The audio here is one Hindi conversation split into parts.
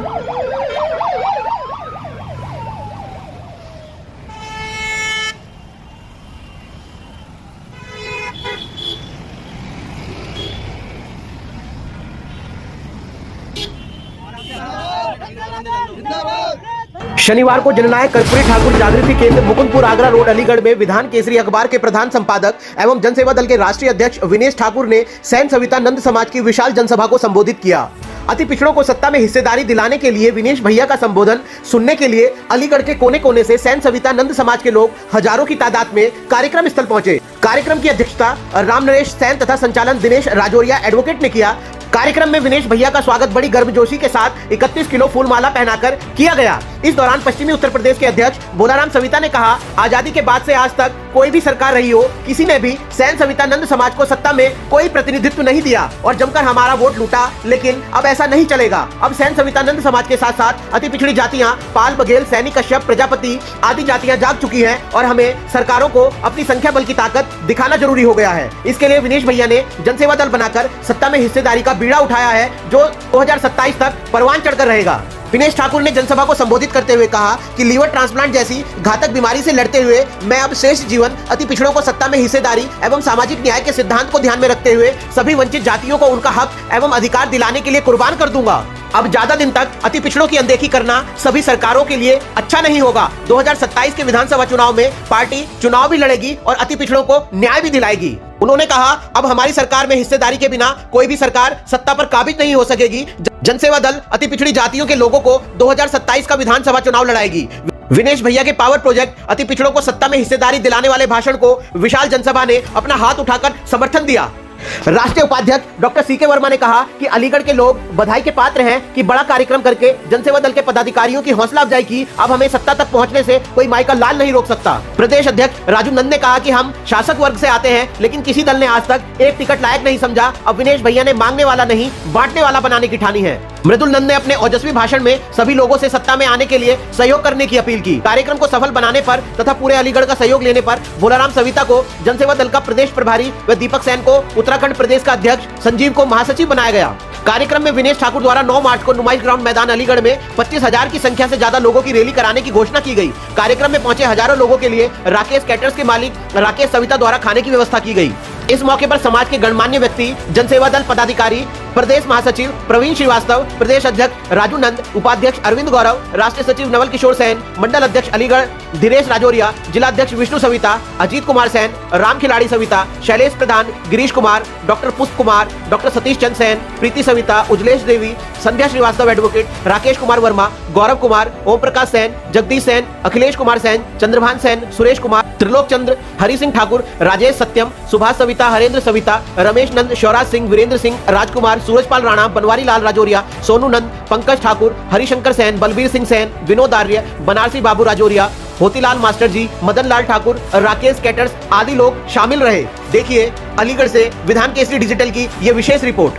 शनिवार को जननायक कर्पूरी ठाकुर जागृति केंद्र मुकुंदपुर आगरा रोड अलीगढ़ में विधान केसरी अखबार के प्रधान संपादक एवं जनसेवा दल के राष्ट्रीय अध्यक्ष विनेश ठाकुर ने सैन सविता नंद समाज की विशाल जनसभा को संबोधित किया। अति पिछड़ों को सत्ता में हिस्सेदारी दिलाने के लिए विनेश भैया का संबोधन सुनने के लिए अलीगढ़ के कोने कोने से सैन सविता नंद समाज के लोग हजारों की तादाद में कार्यक्रम स्थल पहुंचे। कार्यक्रम की अध्यक्षता राम नरेश सैन तथा संचालन दिनेश राजौरिया एडवोकेट ने किया। कार्यक्रम में विनेश भैया का स्वागत बड़ी गर्मजोशी के साथ 31 किलो फूलमाला पहनाकर किया गया। इस दौरान पश्चिमी उत्तर प्रदेश के अध्यक्ष बोलाराम सविता ने कहा, आजादी के बाद से आज तक कोई भी सरकार रही हो, किसी ने भी सैन सविता नंद समाज को सत्ता में कोई प्रतिनिधित्व नहीं दिया और जमकर हमारा वोट लूटा। लेकिन अब ऐसा नहीं चलेगा। अब सैन सविता नंद समाज के साथ साथ अति पिछड़ी जातियां पाल, बघेल, सैनी, कश्यप, प्रजापति आदि जातियां जाग चुकी हैं और हमें सरकारों को अपनी संख्या बल की ताकत दिखाना जरूरी हो गया है। इसके लिए विनेश भैया ने जनसेवा दल बनाकर सत्ता में हिस्सेदारी का बीड़ा उठाया है, जो 2027 तक परवान चढ़कर रहेगा। विनेश ठाकुर ने जनसभा को संबोधित करते हुए कहा कि लीवर ट्रांसप्लांट जैसी घातक बीमारी से लड़ते हुए मैं अब शेष जीवन अति पिछड़ों को सत्ता में हिस्सेदारी एवं सामाजिक न्याय के सिद्धांत को ध्यान में रखते हुए सभी वंचित जातियों को उनका हक एवं अधिकार दिलाने के लिए कुर्बान कर दूंगा। अब ज्यादा दिन तक अति पिछड़ों की अनदेखी करना सभी सरकारों के लिए अच्छा नहीं होगा। 2027 के विधानसभा चुनाव में पार्टी चुनाव भी लड़ेगी और अति पिछड़ों को न्याय भी दिलाएगी। उन्होंने कहा, अब हमारी सरकार में हिस्सेदारी के बिना कोई भी सरकार सत्ता पर काबिज नहीं हो सकेगी। जनसेवा दल अति पिछड़ी जातियों के लोगों को 2027 का विधानसभा चुनाव लड़ाएगी। विनेश भैया के पावर प्रोजेक्ट अति पिछड़ों को सत्ता में हिस्सेदारी दिलाने वाले भाषण को विशाल जनसभा ने अपना हाथ उठाकर समर्थन दिया। राष्ट्रीय उपाध्यक्ष डॉक्टर सीके वर्मा ने कहा कि अलीगढ़ के लोग बधाई के पात्र हैं कि बड़ा कार्यक्रम करके जनसेवा दल के पदाधिकारियों की हौसला अफजाई की। अब हमें सत्ता तक पहुंचने से कोई माई का लाल नहीं रोक सकता। प्रदेश अध्यक्ष राजू नंद ने कहा कि हम शासक वर्ग से आते हैं, लेकिन किसी दल ने आज तक एक टिकट लायक नहीं समझा। अब विनेश भैया ने मांगने वाला नहीं बांटने वाला बनाने की ठानी है। मृदुल नंद ने अपने ओजस्वी भाषण में सभी लोगों से सत्ता में आने के लिए सहयोग करने की अपील की। कार्यक्रम को सफल बनाने पर तथा पूरे अलीगढ़ का सहयोग लेने पर बोलाराम सविता को जनसेवा दल का प्रदेश प्रभारी व दीपक सेन को उत्तराखंड प्रदेश का अध्यक्ष, संजीव को महासचिव बनाया गया। कार्यक्रम में विनेश ठाकुर द्वारा 9 मार्च को नुमाइश ग्राउंड मैदान अलीगढ़ में 25,000 की संख्या से ज्यादा लोगों की रैली कराने की घोषणा की गई। कार्यक्रम में पहुंचे हजारों लोगों के लिए राकेश कैटर्स के मालिक राकेश सविता द्वारा खाने की व्यवस्था की गई। इस मौके पर समाज के गणमान्य व्यक्ति, जनसेवा दल पदाधिकारी, प्रदेश महासचिव प्रवीण श्रीवास्तव, प्रदेश अध्यक्ष राजू नंद, उपाध्यक्ष अरविंद गौरव, राष्ट्रीय सचिव नवल किशोर सेन, मंडल अध्यक्ष अलीगढ़ दिनेश राजौरिया, जिला अध्यक्ष विष्णु सविता, अजीत कुमार सेन, राम खिलाड़ी सविता, शैलेश प्रधान, गिरीश कुमार, डॉक्टर पुष्प कुमार, डॉक्टर सतीश चंद सेन, प्रीति सविता, उजलेश देवी, संध्या श्रीवास्तव एडवोकेट, राकेश कुमार वर्मा, गौरव कुमार, ओम प्रकाश सेन, जगदीश सेन, अखिलेश कुमार सेन, चंद्रभान सेन, सुरेश कुमार, त्रिलोक चंद्र, हरि सिंह ठाकुर, राजेश सत्यम, सुभाष सविता, हरेंद्र सविता, रमेश नंद, शौराज सिंह, वीरेंद्र सिंह, राजकुमार, सूरजपाल राणा, बनवारी लाल राजौरिया, सोनू नंद, पंकज ठाकुर, हरिशंकर सेन, बलबीर सिंह सेन, विनोद आर्य, बनारसी बाबू राजौरिया, होतीलाल मास्टर जी, मदन लाल ठाकुर, राकेश कैटर्स आदि लोग शामिल रहे। देखिए अलीगढ़ से विधान केसरी डिजिटल की यह विशेष रिपोर्ट।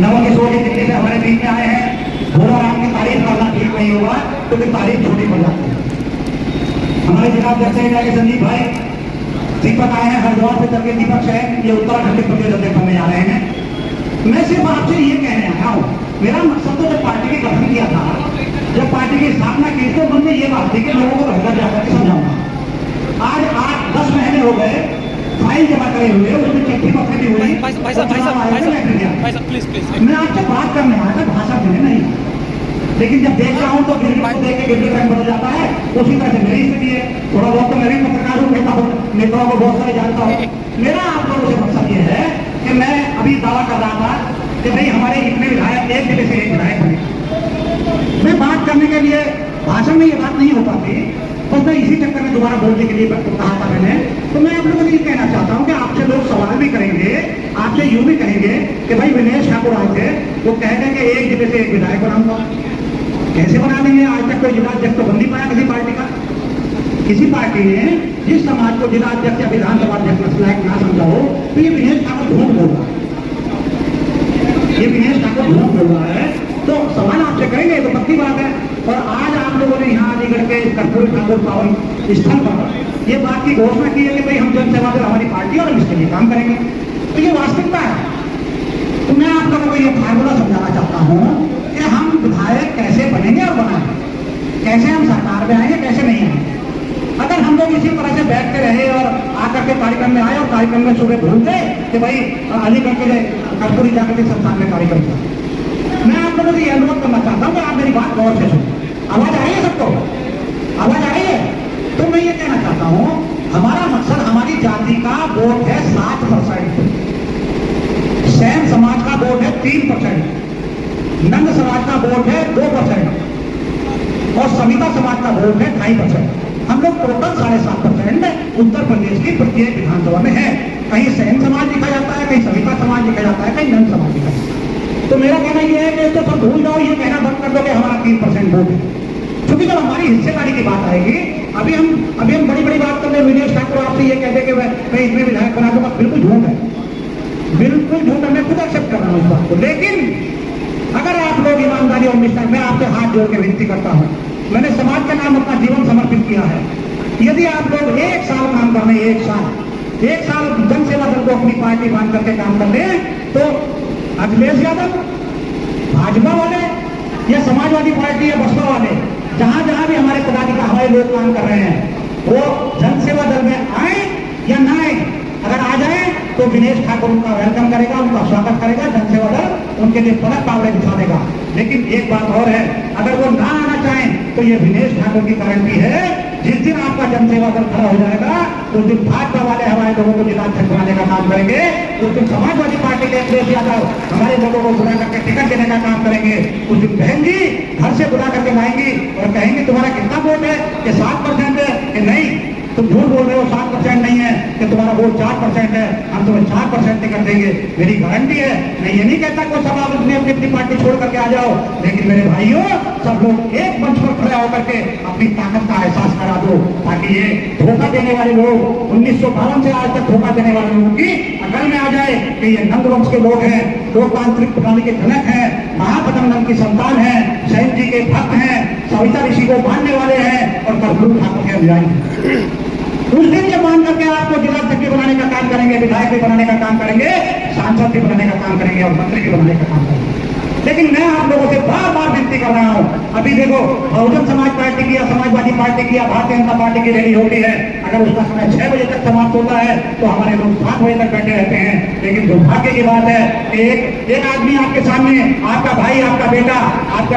नवल किशोर जी दिल्ली से हमारे बीच में आए हैं। भोलाराम की तारीफ करना ठीक नहीं होगा क्योंकि तारीफ छोटी पड़ जाती है। हमारे जिला अध्यक्ष के संदीप भाई दीपक आए हैं, हरिद्वार से चल के दीपक है, ये उत्तराखंड के प्रदेश अध्यक्ष बनने जा रहे हैं। मैं सिर्फ आपसे ये कहने आया हूँ, मेरा मकसद तो जब पार्टी के गठन किया था, जब पार्टी की स्थापना की तो मन में ये बात थी कि लोगों को घर घर जाकर के समझाऊंगा। आज 8-10 महीने हो गए, फाइल जमा करे हुए, उसमें चिट्ठी पकड़ी हुई। मैं आपसे बात करने आया था, भाषा देने नहीं। लेकिन जब देख रहा हूँ तो गिरगिट को देख के गिरगिट रंग बदल जाता है। उसी तरह से मेरी स्थिति है। थोड़ा बहुत तो मैं भी पत्रकार हूँ, कहता हूँ, नेताओं को बहुत सारे जानता हूँ। मेरा आप लोगों से मकसद ये है कि मैं अभी दावा कर रहा था कि भाई हमारे इतने विधायक एक जिले से एक विधायक बने। मैं बात करने के लिए भाषण में ये बात नहीं हो पाती, बस मैं इसी चक्कर में दोबारा बोलने के लिए कहा था मैंने। तो मैं आप लोगों को ये कहना चाहता हूँ कि आपसे लोग सवाल भी करेंगे, आपसे यूं भी कहेंगे कि भाई विनेश ठाकुर आए थे, वो कह रहे हैं कि एक जिले से एक विधायक बनाऊंगा। कैसे बना देंगे? आज तक कोई जिला अध्यक्ष तो बन नहीं पाया किसी पार्टी का। किसी पार्टी ने जिस समाज को जिला अध्यक्ष या विधानसभा अध्यक्ष लायक ना समझा हो, तो ये विनेश ठाकुर झूठ बोल रहा है। ये विनेश ठाकुर झूठ बोल रहा है, तो सवाल आपसे करेंगे तो पक्की बात है। और आज आप लोगों ने यहाँ अलीगढ़ के कर्पूरी ठाकुर पावन स्थल पर ये बात की घोषणा की है कि भाई हम जनसेवा दल हमारी पार्टी और हम इसके लिए काम करेंगे, तो ये वास्तविकता है। तो मैं आप लोगों को ये फार्मूला समझाना चाहता हूँ कि हम विधायक कैसे बनेंगे और बनाएंगे, कैसे हम सरकार में आएंगे, कैसे नहीं आएंगे। अगर हम लोग इसी तरह से बैठते रहे और आकर के कार्यक्रम में आए और कार्यक्रम में सुबह भूल गए कि भाई अलीगढ़ के कर्पूरी जागृतिक संस्थान में कार्यक्रम था, मैं आप लोगों से यह अनुरोध करना चाहता हूँ कि आप मेरी बात गौर से सुनो। आवाज आ रही है सबको? आवाज आ रही है? तो मैं ये कहना चाहता हूँ, हमारा मकसद, हमारी जाति का वोट है 7%, सैन समाज का वोट है 3%, नंद समाज का वोट है 2% और सविता समाज का वोट है 2.5%। हम लोग टोटल 7.5% उत्तर प्रदेश की प्रत्येक विधानसभा में है। कहीं सैन समाज लिखा जाता है, कहीं सविता समाज लिखा जाता है, कहीं नंद समाज लिखा जाता है। तो मेरा कहना यह है कि तो सब भूल जाओ, ये कहना बंद कर दो कि हमारा 3% वोट है। क्योंकि जब हमारी हिस्सेदारी की बात आएगी, अभी हम बड़ी बड़ी बात कर रहे हैं। विनेश ठाकुर आपसे ये कहते कि मैं इसमें विधायक बना दूंगा, बिल्कुल झूठ है, बिल्कुल झूठ है। मैं खुद एक्सेप्ट कर रहा हूँ इस बात को। लेकिन अगर आप लोग ईमानदारी और निष्ठा, मैं आपसे हाथ जोड़ के विनती करता हूँ, मैंने समाज के नाम अपना जीवन समर्पित किया है। यदि आप लोग 1 साल काम कर रहे हैं, 1 साल जनसेवा दल को अपनी पार्टी मान करके काम कर रहे हैं, तो अखिलेश यादव, भाजपा वाले या समाजवादी पार्टी या बसपा वाले, जहां जहां भी हमारे पदाधिकारी हमारे लोग काम कर रहे हैं, वो जनसेवा दल में आए या ना आए। अगर आ जाए तो विनेश ठाकुर उनका वेलकम करेगा, उनका स्वागत करेगा, जनसेवा दल उनके लिए पलक पावड़े बिछा देगा। लेकिन एक बात और है, अगर वो ना आना चाहें तो ये विनेश ठाकुर की गारंटी है, जिस दिन आपका जनसेवा दल खड़ा हो जाएगा उस दिन भाजपा वाले हमारे लोगों को जिला अध्यक्ष बनाने का काम करेंगे, उस दिन समाजवादी पार्टी के अखिलेश यादव हमारे लोगों को बुला करके टिकट देने का काम करेंगे। उस दिन बहन जी घर से बुला करके लाएंगी और कहेंगे तुम्हारा कितना वोट है, कि 7% है, कि नहीं तुम झूठ बोल रहे हो, 7% नहीं है, कि तुम्हारा वोट 4% है, हम तुम्हें 4% टिकट देंगे। मेरी गारंटी है। मैं ये नहीं कहता कोई सब आप अपनी अपनी पार्टी छोड़ करके आ जाओ, लेकिन मेरे भाइयों सब लोग एक मंच पर खड़े होकर के अपनी ताकत का एहसास करा दो, ताकि ये धोखा देने वाले लोग 1952 से आज तक धोखा देने वाले लोगों की अकल में आ जाए कि ये नंद वंश के लोग हैं, लोकतांत्रिक प्रणाली के जनक हैं, महापदम की संतान है, सैन जी के भक्त हैं, सविता ऋषि को मानने वाले हैं और कर्पूरी ठाकुर के अनुयायी हैं। उस दिन ये मान करके आपको जिला अध्यक्ष बनाने का काम करेंगे, विधायक भी बनाने का काम करेंगे, सांसद भी बनाने का काम करेंगे और मंत्री भी बनाने का काम करेंगे। लेकिन मैं आप लोगों से बार बार विनती कर रहा हूं, अभी देखो बहुजन समाज पार्टी की या समाजवादी पार्टी की या भारतीय जनता पार्टी की रैली होती है, अगर उसका समय 6 बजे तक समाप्त होता है तो हमारे लोग 7 बजे तक बैठे रहते हैं। लेकिन दुर्भाग्य की बात है कि एक आदमी आपके सामने, आपका भाई आपका बेटा आपके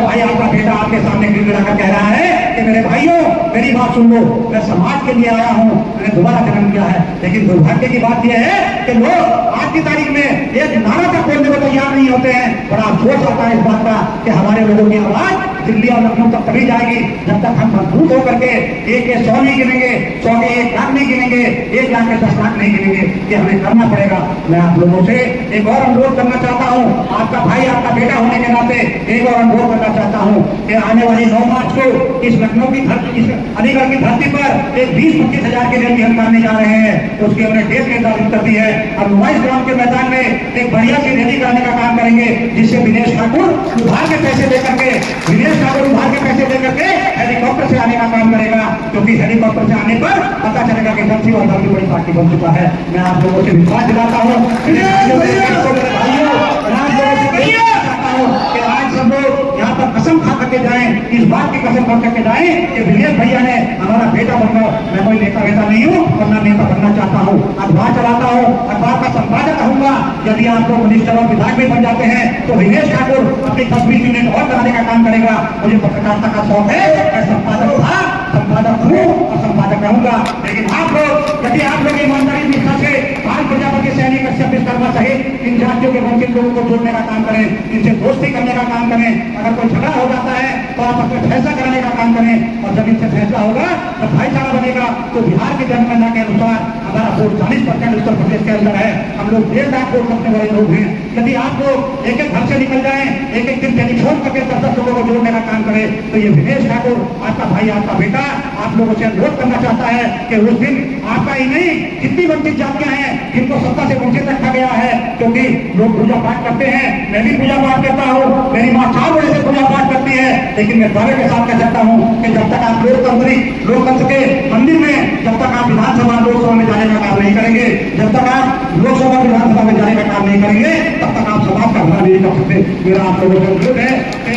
सामने गिड़गिड़ा कर कह रहा है कि मेरे भाइयों मेरी बात सुन लो, मैं समाज के लिए आया हूं, मैंने दोबारा जन्म किया है। लेकिन दुर्भाग्य की बात यह है कि लोग आज की तारीख में एक नारा तक बोलने को तैयार नहीं होते हैं। बड़ा अफसोस आता है इस बात का कि हमारे लोगों की आवाज दिल्ली और लखनऊ तक तभी जाएगी जब तक हम मजबूत होकर के 1 के 100 नहीं गिनेंगे, 100 के 1 लाख नहीं गिनेंगे, 1 लाख के 10 लाख नहीं गिनेंगे। ये हमें करना पड़ेगा। मैं आप लोगों से एक और अनुरोध करना चाहता हूँ, आपका भाई आपका बेटा होने के नाते एक और अनुरोध करना चाहता हूँ कि आने वाली 9 मार्च को इस लखनऊ की धरती, इस अलीगढ़ की धरती पर एक 20-25 हजार की रैली हम करने जा रहे हैं। उसकी हमने डेट निर्धारित कर दी है। अब नुमाइश ग्राउंड के मैदान में एक बढ़िया सी रैली कराने का काम करेंगे, जिससे विनेश ठाकुर उधार के पैसे लेकर के हेलीकॉप्टर से आने का काम करेगा, क्योंकि हेलीकॉप्टर से आने पर पता चलेगा कि जनसेवा दल की बड़ी पार्टी बन चुका है। मैं आप लोगों से विश्वास दिलाता हूँ कि आज सब लोग यहाँ पर कसम खा करके जाएं, इस बात की कसम खा करके जाएं कि विनेश भैया ने हमारा बेटा बनना। मैं कोई नेता वेता नहीं हूँ और ना नेता बनना चाहता हूँ, अखबार चलाता हूँ, अखबार का संपादक कहूंगा। यदि आप लोग मिनिस्टर और विधायक भी बन जाते हैं तो विनेश ठाकुर अपनी 10-20 मिनट और कराने का काम करेगा। मुझे पत्रकारिता का शौक है, मैं संपादक था, संपादक हूँ और संपादक रहूंगा। लेकिन आप लोग, यदि आप लोग ईमानदारी निष्ठा से भारत प्रजापति सैनिक कश्यप विश्वकर्मा सहित इन जातियों के वंचित लोगों को जोड़ने का काम करें, इनसे दोस्ती करने का काम करें। अगर कोई झगड़ा हो जाता है तो आपस में फैसला कराने का काम करें, और जब इनसे फैसला होगा तो भाईचारा बनेगा। तो बिहार की जनगणना के अनुसार हमारा वोट 40% उत्तर प्रदेश के अंदर है। हम लोग 1.5 लाख वोट रखने वाले लोग हैं। यदि आप लोग एक एक घर से निकल जाएं, एक एक दिन टेलीफोन करके 10-10 लोगों को जोड़ने का काम करें, तो ये विनेश ठाकुर आपका भाई, आपका बेटा आप लोगों से अनुरोध करना चाहता है कि उस दिन आपका ही नहीं, जितनी वंचित जातियां हैं जिनको सत्ता से वंचित रखा गया है, क्योंकि लोग पूजा पाठ करते हैं, मैं भी पूजा पाठ करता हूँ, मेरी माँ 4 बजे से पूजा पाठ करती है, लेकिन मैं दावे के साथ कह सकता हूँ कि जब तक आप लोकतंत्र के मंदिर में, जब तक आप विधानसभा लोकसभा में जाने का काम नहीं करेंगे, जब तक आप लोकसभा विधानसभा में जाने का काम नहीं करेंगे, तब तक आप समाज का भला नहीं कर सकते। मेरा आप लोगों से अनुरोध है कि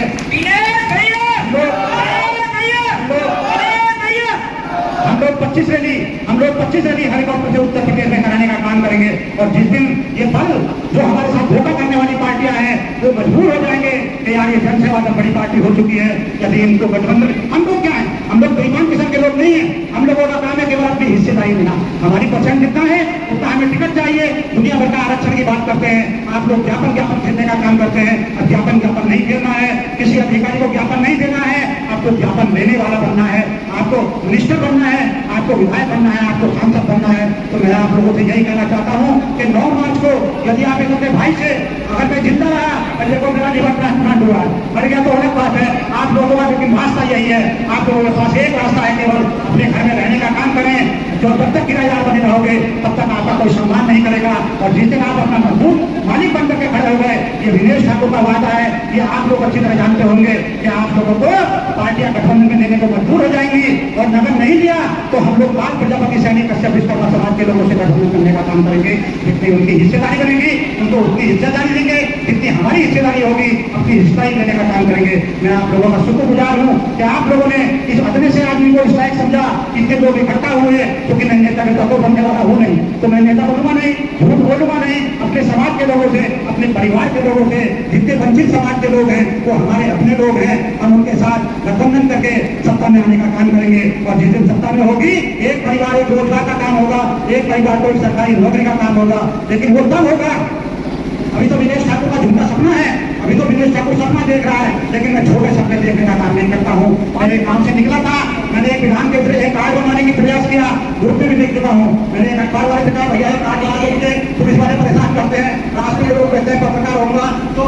हम लोग 25 रैली हेलीकॉप्टर से उत्तर प्रदेश में कराने का काम करेंगे। और जिस दिन ये दल जो हमारे साथ धोखा करने वाली पार्टियां हैं वो मजबूर हो जाएंगे कि यार ये जन सेवा दल बड़ी पार्टी हो चुकी है, यदि इनको गठबंधन, हम लोग क्या है, हम लोग बेईमान किस्म के लोग नहीं है। हम लोगों का काम है केवल अपनी हिस्सेदारी देना। हमारी परसेंट जितना है उतना हमें टिकट चाहिए। दुनिया भर का आरक्षण की बात करते हैं, आप लोग ज्ञापन खेलने का काम करते हैं। अब ज्ञापन नहीं खेलना है, किसी अधिकारी को ज्ञापन नहीं देना है, आपको ज्ञापन देने वाला बनना है, आपको मिनिस्टर बनना है, आपको विधायक बनना है, आपको सांसद बनना है। तो मैं आप लोगों से यही कहना चाहता हूँ कि 9 मार्च को यदि आप एक अपने भाई से, अगर मैं जिंदा रहा, पहले को मेरा जीवन ट्रांसप्लांट हुआ, मर गया तो अलग बात है, आप लोगों का लेकिन रास्ता यही है, आप लोगों के पास एक रास्ता है, केवल अपने घर में रहने का काम करें। जो जब तक किराएदार बने रहोगे तब तक आपका कोई सम्मान नहीं करेगा। और जिस दिन आप अपना मजबूत मालिक बनकर के खड़े हो गए, ये विनेश ठाकुर का वादा है, ये आप लोग अच्छी तरह जानते होंगे कि आप लोगों को पार्टियां गठबंधन में देने को मजबूर हो जाएंगी। और नगर नहीं दिया तो हम लोग बाल प्रजापति सैनिक कश्यप विश्वकर्मा समाज के लोगों से गठबंधन करने का काम करेंगे। जितनी उनकी हिस्सेदारी बनेगी उनको उतनी हिस्सेदारी देंगे, जितनी हमारी हिस्सेदारी होगी अपनी हिस्सेदारी देने का काम करेंगे। मैं आप लोगों का शुक्रगुजार हूँ कि आप लोगों ने इस अदने से आदमी को इस लायक समझा, इतने लोग इकट्ठा हुए, क्योंकि मैं नेता को बनने वाला हूँ नहीं, तो मैं नेता बनूंगा नहीं, झूठ बोलूंगा नहीं। अपने समाज के लोगों से, अपने परिवार के लोगों से, जितने वंचित समाज के लोग हैं वो हमारे अपने लोग हैं, हम उनके साथ गठबंधन करके सत्ता में आने का काम करेंगे। और जिस दिन सत्ता में होगी, एक परिवार एक रोजगार का काम होगा, एक परिवार को एक सरकारी नौकरी का काम होगा, लेकिन वो तब होगा। अभी तो विनेश ठाकुर का झूठा सपना है, अभी तो विनेश ठाकुर सपना देख रहा है, लेकिन मैं छोटे सपने देखने का काम नहीं करता हूँ। और एक काम से निकला था, मैंने एक विधान के एक कार्ड बनाने की प्रयास किया, ग्रुप में भी देख चुका हूँ। मैंने एक अखबार वाले से कहा भैया एक कार्ड बना देते, पुलिस वाले परेशान करते हैं, रास्ते में लोग कहते हैं पत्रकार होगा तो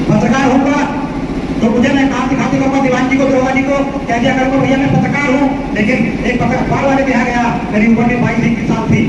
पत्रकार होगा, तो मुझे मैं काम दिखाती करूँगा दीवान जी को, दरोगा जी को कह दिया करूँगा भैया मैं पत्रकार हूँ। लेकिन एक अखबार वाले भी आ गया, मेरी उम्र में 22 साल थी,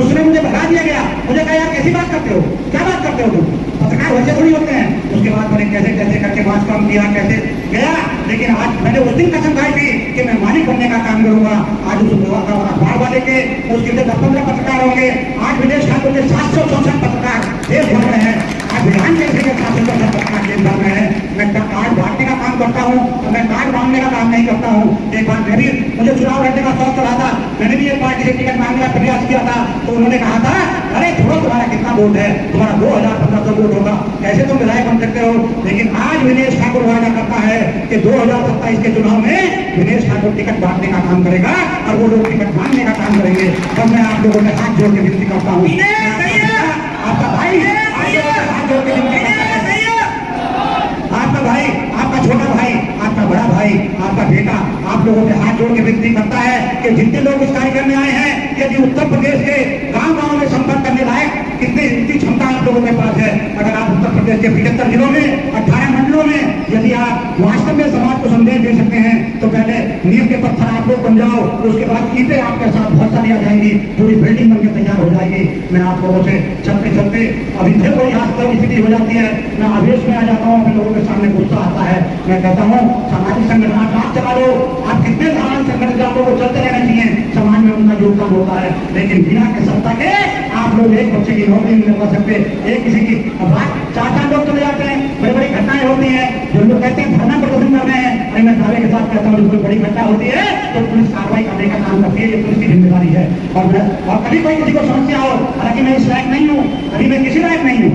उसने मुझे भगा दिया गया। मुझे कहा यार कैसी बात करते हो, क्या बात करते हो तुम, पत्रकार वैसे थोड़ी होते हैं। उसके बाद मैंने कैसे कैसे करके बात काम किया, कैसे गया। लेकिन आज मैंने उस दिन कसम खाई थी कि मैं मालिक बनने का काम करूंगा। आज उस अखबार वाले के उसके 10-15 पत्रकार होंगे। आज विनेश ठाकुर के 764 पत्रकार देश भर में है, आज विधान के 764 पत्रकार देश भर में है। मैं कार्ड बांटने का काम करता हूँ, तो मैं कार्ड बांटने का काम नहीं करता हूँ। एक बार मुझे चुनाव लड़ने का शौक चला था, मैंने भी एक पार्टी से टिकट मांगने का प्रयास किया था, तो उन्होंने कहा था अरे छोड़ो तुम्हारा कितना वोट है, तुम्हारा 2000-1500 वोट होगा, कैसे तुम विधायक बन सकते हो। लेकिन आज विनेश ठाकुर वादा करता है कि 2027 के चुनाव में विनेश ठाकुर टिकट बांटने का काम करेगा और वो लोग टिकट बांटने का काम करेंगे। तब मैं आप लोगों ने हाथ जोड़ के विनती करता हूँ, आपका भाई हाथ जोड़ के विनती करता है, आपका भाई, आपका छोटा भाई, आपका बड़ा भाई, आपका बेटा आप लोगों से हाथ जोड़ के विनती करता है कि जितने लोग इस कार्यक्रम में आए हैं, यदि उत्तर प्रदेश के गांव-गांव में संपर्क करने लायक कितनी क्षमता आप लोगों के पास है। अगर आप उत्तर प्रदेश के 75 जिलों में 18 मंडलों में यदि आप वास्तव में समाज को संदेश दे सकते हैं, तो पहले नींव के पत्थर आप लोग बन जाओ, उसके बाद ईंटें आपके साथ बहुत सारी आ जाएंगी, पूरी बिल्डिंग बनकर तैयार हो जाएगी। मैं आप लोगों से चलते चलते अभी फिर कोई हाथ स्थिति हो जाती है, मैं आवेश में आ जाता हूँ, अपने लोगों के सामने गुस्सा आता है। मैं कहता हूँ सामाजिक संगठन आप चला लो, आप कितने सामाजिक संगठन आपको चलते रहना चाहिए, समाज में उनका योगदान होता है। लेकिन बिना के सत्ता के आप लोग एक बच्चे की नौकरी नहीं लगा सकते, एक किसी की बात 4-4 लोग चले जाते हैं, बड़ी बड़ी घटनाएं होती हैं, जो लोग कहते हैं धरना प्रदर्शन कर रहे हैं, अरे मैं दावे के साथ कहता हूँ कोई बड़ी घटना होती है तो पुलिस कार्रवाई करने का काम करती है, ये पुलिस की जिम्मेदारी है। और कभी कोई किसी को समस्या हो, हालांकि मैं इस लायक नहीं हूँ, अभी मैं किसी लायक नहीं हूँ,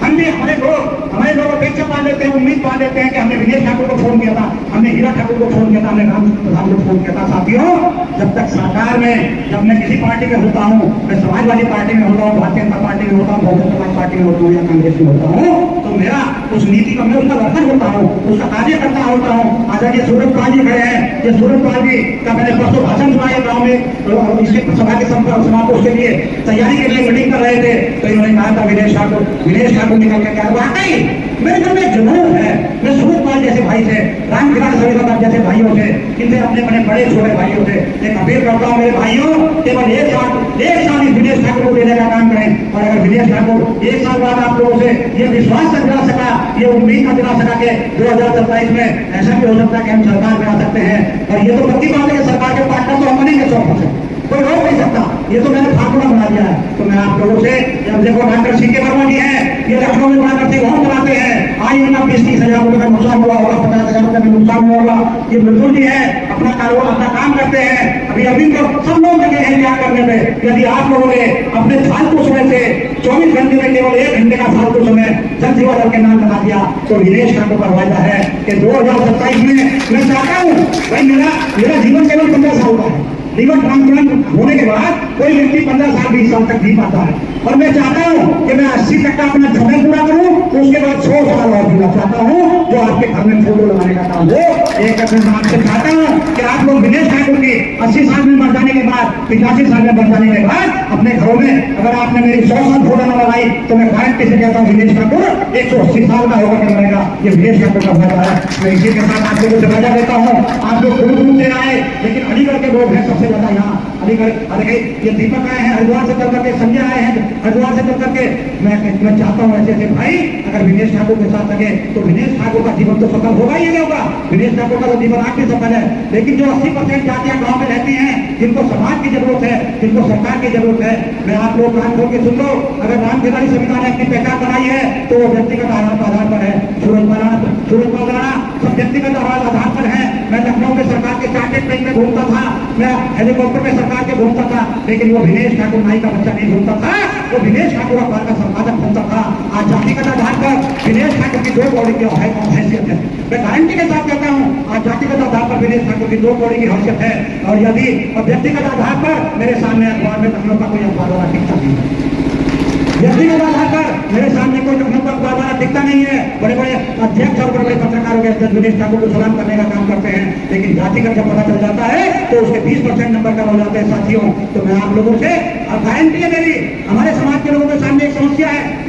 हम भी हमारे लोग अपेक्षा पा लेते हैं, उम्मीद पा लेते हैं कि हमने विनेश ठाकुर को फोन किया था, हमने हीरा ठाकुर को फोन किया था, हमने राम प्रधान को फोन किया था। साथियों, जब तक सरकार में, जब मैं किसी पार्टी में होता हूँ, मैं समाजवादी पार्टी में होता हूँ, भारतीय जनता पार्टी में होता हूँ, बहुजन समाज पार्टी में होता हूँ या कांग्रेस में होता हूँ, तो मेरा उस नीति का, मैं उसका रक्षक होता हूँ, उसका कार्यकर्ता होता हूँ। आदरणीय सूरज पाल जी खड़े हैं, ये सूरज पाल जी का मैंने परसों भाषण सुना है गाँव में, इसके सभा के समापन के लिए तैयारी के लिए मीटिंग कर रहे थे, तो इन्होंने कहा था विनेश ठाकुर निकल के क्या वाकई मेरे घर में जुनून है। मैं सूरज पाल जैसे भाई से, राम किरण सविता जैसे भाइयों से, इनसे अपने अपने बड़े छोटे भाइयों से एक अपील करता हूँ, मेरे भाइयों, केवल एक साल ही विनेश ठाकुर को देने का काम करें। और अगर विनेश ठाकुर एक साल बाद आप लोगों से ये विश्वास से दिला सका, ये उम्मीद का दिला सका कि 2027 में ऐसा भी हो सकता है कि हम सरकार में आ सकते हैं, और ये तो पक्की बात है कि सरकार के पार्टनर तो हम बनेंगे 100%, कोई रोक नहीं सकता, ये तो मैंने फार्मूला बना दिया है। तो मैं आप लोगों से, जब देखो डॉक्टर सीके वर्मा जी हैं, ये लखनऊ में बना करते होम बनाते हैं, आज इनका 20-30 हजार रुपए का नुकसान हुआ होगा, 50,000 रुपए का नुकसान हुआ होगा। ये मजदूर जी है, अपना कारोबार, अपना काम करते हैं, अभी तो सब लोग लगे हैं क्या करने में। यदि आप लोगों ने अपने फालतू समय से 24 घंटे में केवल 1 घंटे का फालतू समय जन सेवा दल के नाम लगा दिया, तो विनेश ठाकुर का वायदा है कि 2027 में मैं चाहता हूँ, भाई मेरा जीवन केवल 15 साल का है। जीवन ट्रांसप्लांट होने के बाद कोई व्यक्ति 15 साल 20 साल तक जी पाता है, और मैं चाहता हूँ कि मैं 80 तक का अपना समय पूरा करूँ, तो उसके बाद 100 साल और जीना चाहता हूँ, जो आपके घर में फोटो लगाने का काम हो। एक आपसे चाहता हूँ कि आप लोग विनेश ठाकुर की 80 साल में मर जाने के बाद, 85 साल में मर जाने के बाद अपने घरों में अगर आपने मेरी 100 साल फोटो न लगाई, तो मैं गारंटी से कहता हूँ विनेश ठाकुर 180 साल का होगा, क्या रहेगा। ये विनेश ठाकुर का वादा है। मैं इसी के साथ आप लोगों से वादा देता हूँ, आप लोग दूर से आए, लेकिन अलीगढ़ के लोग हैं सबसे ज्यादा यहाँ अलीगढ़। अरे ये दीपक आए हैं हरिद्वार से चल करके, संजय आए हैं हरिद्वार से चल करके। मैं चाहता हूँ ऐसे भाई, अगर विनेश ठाकुर के साथ लगे तो विनेश ठाकुर का जीवन तो सफल होगा ही नहीं होगा। विनेश ठाकुर का तो जीवन आपके सफल है, लेकिन जो 80% जातियां गाँव में रहती हैं, जिनको समाज की जरूरत है, जिनको सरकार की जरूरत है, मैं आप लोग कान खोल के सुन लो। अगर राम खिलाड़ी संविधान ने अपनी पहचान बनाई है, तो वो व्यक्तिगत आधार पर है। सूरज पाल राणा सब व्यक्तिगत आधार पर है। मैं लखनऊ में सरकार के चार्टेड प्लेन में घूमता था, मैं हेलीकॉप्टर में सरकार के घूमता था, लेकिन वो विनेश ठाकुर नाई का बच्चा नहीं घूमता था, वो विनेश ठाकुर अखबार का संपादक घूमता था। आज जातिगत आधार पर विनेश ठाकुर की 2 कौड़ी की हैसियत है। मैं गारंटी के साथ कहता हूँ, आज जातिगत आधार पर विनेश ठाकुर की 2 कौड़ी की हैसियत है। और यदि व्यक्तिगत आधार पर मेरे सामने अखबार में लखनऊ का कोई अखबार वाला टिकता नहीं है, व्यक्तिगत आधार पर मेरे सामने कोई लखनऊ का अखबार वाला दिखता नहीं है। बड़े बड़े अध्यक्ष और बड़े बड़े पत्रकारों के अध्यक्ष विनेश ठाकुर को सलाम करने का काम करते हैं, लेकिन जातिगत जब पता चल जाता है तो उसके 20% नंबर कम हो जाते हैं। साथियों, तो मैं आप लोगों से, और गारंटी है मेरी, हमारे समाज के लोगों के सामने एक समस्या है।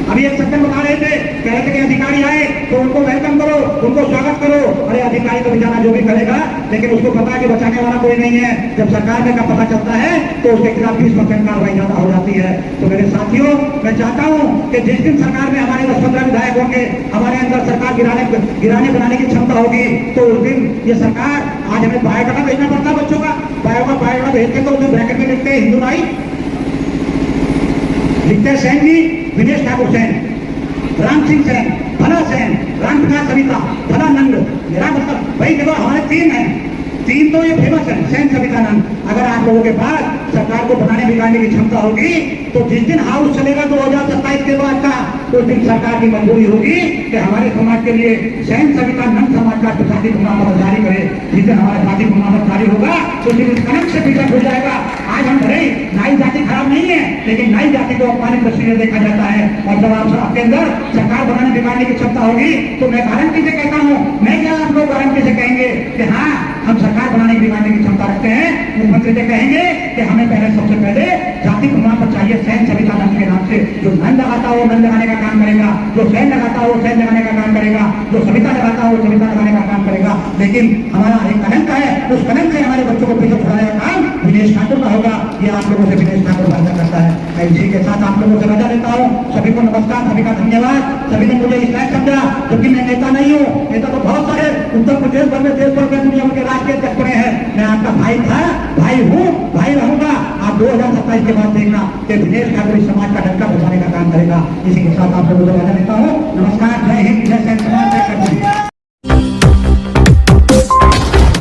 अभी एक सज्जन बता रहे थे, कह रहे थे कि अधिकारी आए तो उनको वेलकम करो, उनको स्वागत करो। अरे अधिकारी तो बेचारा जो भी करेगा, लेकिन उसको पता है कि बचाने वाला कोई नहीं है। जब सरकार में का पता चलता है तो उसके खिलाफ 20% कार्रवाई ज्यादा हो जाती है। तो मेरे साथियों, मैं चाहता हूँ कि जिस दिन सरकार में हमारे 10-15 विधायक होंगे, हमारे अंदर सरकार गिराने बनाने की क्षमता होगी, तो उस दिन ये सरकार, आज हमें बायोडाटा भेजना पड़ता है बच्चों का, बायोडाटा भेज के तो उसमें ब्रैकेट में लिखते हैं हिंदू नाई, लिखते हैं सैन जी, विनेश ठाकुर सैन, राम सिंह सैन, भला सैन, राम प्रकाश सविता, भला नंद। मेरा मतलब भाई देखो, हमारे 3 हैं, 3 तो ये फेमस है, सैन सविता नंद। अगर आप लोगों के पास सरकार को बनाने बिगाड़ने की क्षमता होगी, तो जिस दिन हाउस चलेगा 2027 के बाद का, तो उस दिन सरकार की मंजूरी होगी कि हमारे समाज के लिए सैन सविता नंद समाज का जाति प्रमाण पत्र जारी करे। जिस दिन हमारा जाति प्रमाण पत्र जारी होगा, तो दिन कलम से पीछा हो जाएगा। आज हम भले नाई जाति खराब नहीं है, लेकिन नाई जाति को अपमानित दृष्टि से देखा जाता है। और जब आपके अंदर सरकार बनाने बिगाड़ने की क्षमता होगी, तो मैं गारंटी से कहता हूँ, मैं क्या आप लोग गारंटी से कहेंगे कि हाँ, हम सरकार बनाने बिगाड़ने की क्षमता रखते हैं। मुख्यमंत्री से कहेंगे कि हमें सबसे पहले जाति प्रमाण पत्र चाहिए सैन सविता नंद के नाम से। जो नंद लगाता हो नंद लगाने का काम करेगा, जो सैन लगाता हो सैन लगाने का काम करेगा, जो सविता लगाता हो सविता लगाने का काम करेगा। लेकिन हमारा एक कलंक है, उस कलंक से हमारे बच्चों को पीछे छुड़ाने का काम विनेश ठाकुर का होगा। ये आप लोगों से विनेश ठाकुर वादा करता है। मैं इसी के साथ आप लोगों से रजा देता हूँ। सभी को नमस्कार, सभी का धन्यवाद। सभी ने मुझे इस लायक समझा, क्योंकि मैं नेता नहीं हूँ। नेता तो बहुत सारे उत्तर प्रदेश भर में, देश भर में, दुनिया के राष्ट्रीय अध्यक्ष बने हैं। मैं आपका भाई था, भाई हूँ, भाई रहूंगा। आप 2027 के बाद देखना कि विनेश ठाकुर इस समाज का डंका बचाने का काम करेगा। इसी के साथ आप लोगों से रजा देता हूँ। नमस्कार।